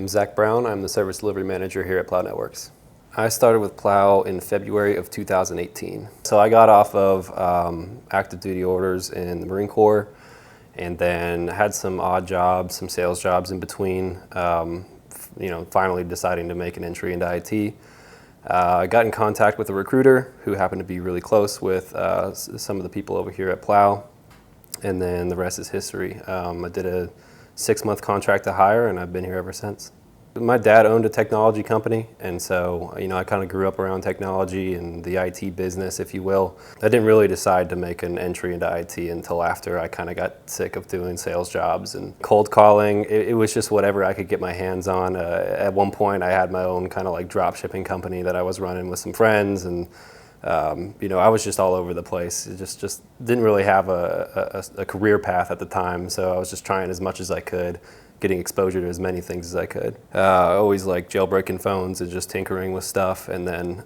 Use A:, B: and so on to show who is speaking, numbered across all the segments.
A: name's Zack Brown. I'm the Service Delivery Manager here at Plow Networks. I started with Plow in February of 2018. So I got off of active duty orders in the Marine Corps and then had some odd jobs, some sales jobs in between, finally deciding to make an entry into IT. I got in contact with a recruiter who happened to be really close with some of the people over here at Plow, and then the rest is history. I did a 6-month contract to hire, and I've been here ever since. My dad owned a technology company, and so I kind of grew up around technology and the IT business, if you will. I didn't really decide to make an entry into IT until after I kind of got sick of doing sales jobs and cold calling. It was just whatever I could get my hands on. At one point, I had my own kind of like drop shipping company that I was running with some friends, and I was just all over the place. It just didn't really have a career path at the time, so I was just trying as much as I could, getting exposure to as many things as I could. I always liked jailbreaking phones and just tinkering with stuff, and then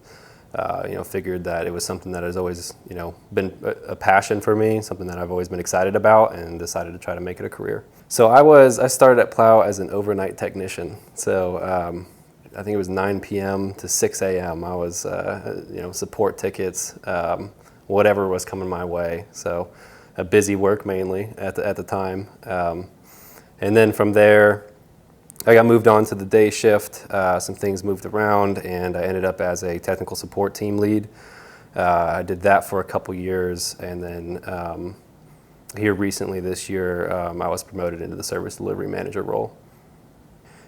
A: figured that it was something that has always been a passion for me, something that I've always been excited about, and decided to try to make it a career. So I started at Plow as an overnight technician. So I think it was 9 p.m. to 6 a.m. I was, support tickets, whatever was coming my way. So busy work mainly at the time. And then from there, I got moved on to the day shift. Some things moved around, and I ended up as a technical support team lead. I did that for a couple years, and then here recently this year, I was promoted into the service delivery manager role.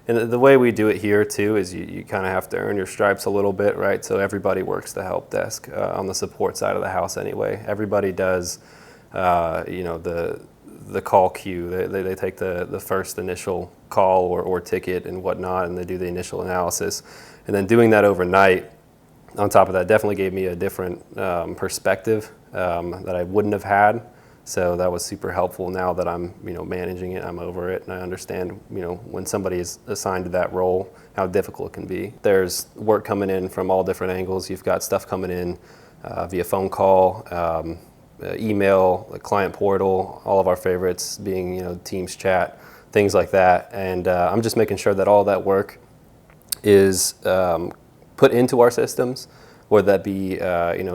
A: And the way we do it here too is you kind of have to earn your stripes a little bit, right? So everybody works the help desk on the support side of the house anyway. Everybody does, the call queue. They take the first initial call or ticket and whatnot, and they do the initial analysis. And then doing that overnight, on top of that, definitely gave me a different perspective that I wouldn't have had. So that was super helpful. Now that I'm, managing it, I'm over it, and I understand, when somebody is assigned to that role, how difficult it can be. There's work coming in from all different angles. You've got stuff coming in via phone call, email, the client portal, all of our favorites being, Teams chat, things like that. And I'm just making sure that all that work is put into our systems, whether that be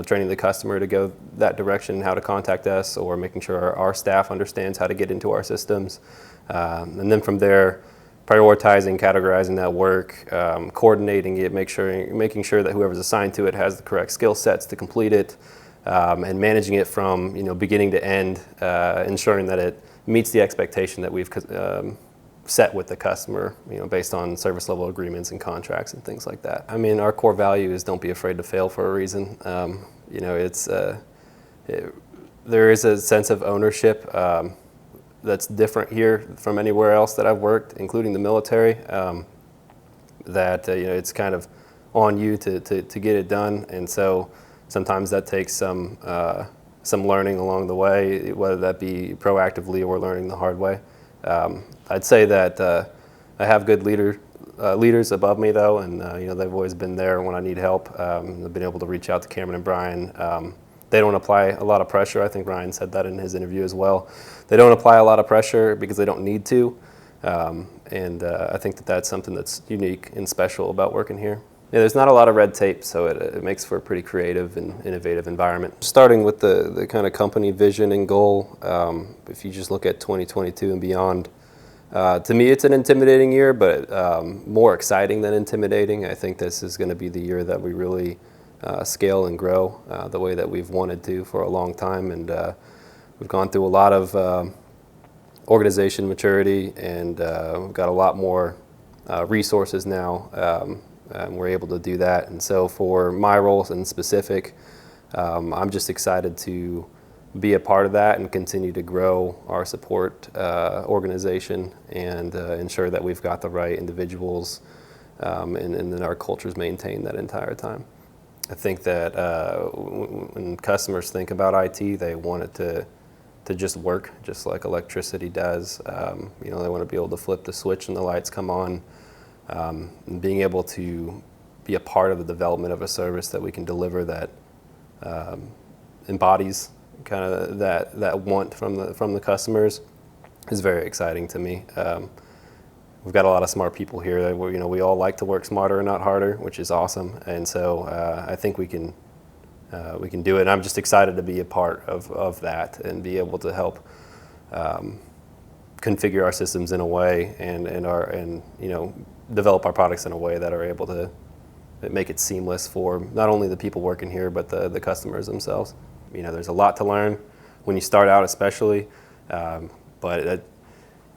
A: training the customer to go that direction, how to contact us, or making sure our staff understands how to get into our systems. And then from there, prioritizing, categorizing that work, coordinating it, making sure that whoever's assigned to it has the correct skill sets to complete it, and managing it from beginning to end, ensuring that it meets the expectation that we've set with the customer, based on service level agreements and contracts and things like that. I mean, our core value is don't be afraid to fail for a reason. There is a sense of ownership that's different here from anywhere else that I've worked, including the military. It's kind of on you to get it done, and so sometimes that takes some learning along the way, whether that be proactively or learning the hard way. I'd say that I have good leaders above me, though, and they've always been there when I need help. I've been able to reach out to Cameron and Brian. They don't apply a lot of pressure. I think Ryan said that in his interview as well. They don't apply a lot of pressure because they don't need to, and I think that that's something that's unique and special about working here. Yeah, there's not a lot of red tape, so it makes for a pretty creative and innovative environment. Starting with the kind of company vision and goal, if you just look at 2022 and beyond, to me it's an intimidating year, but more exciting than intimidating. I think this is going to be the year that we really scale and grow the way that we've wanted to for a long time, and we've gone through a lot of organization maturity, and we've got a lot more resources now. And we're able to do that. And so for my role in specific, I'm just excited to be a part of that and continue to grow our support organization and ensure that we've got the right individuals and that our culture's maintained that entire time. I think that when customers think about IT, they want it to just work, just like electricity does. They want to be able to flip the switch and the lights come on. And being able to be a part of the development of a service that we can deliver that embodies kind of that want from the customers is very exciting to me. we've got a lot of smart people here. That we all like to work smarter and not harder, which is awesome. And so I think we can do it. And I'm just excited to be a part of that and be able to help configure our systems in a way and develop our products in a way that are able to make it seamless for not only the people working here but the customers themselves. There's a lot to learn when you start out, especially. But the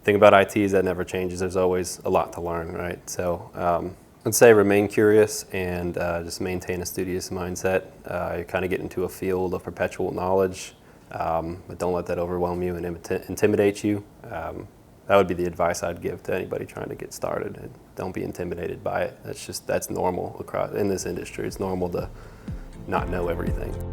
A: thing about IT is that never changes. There's always a lot to learn, right? So I'd say remain curious and just maintain a studious mindset. You kind of get into a field of perpetual knowledge, but don't let that overwhelm you and intimidate you. That would be the advice I'd give to anybody trying to get started. And don't be intimidated by it. That's normal in this industry. It's normal to not know everything.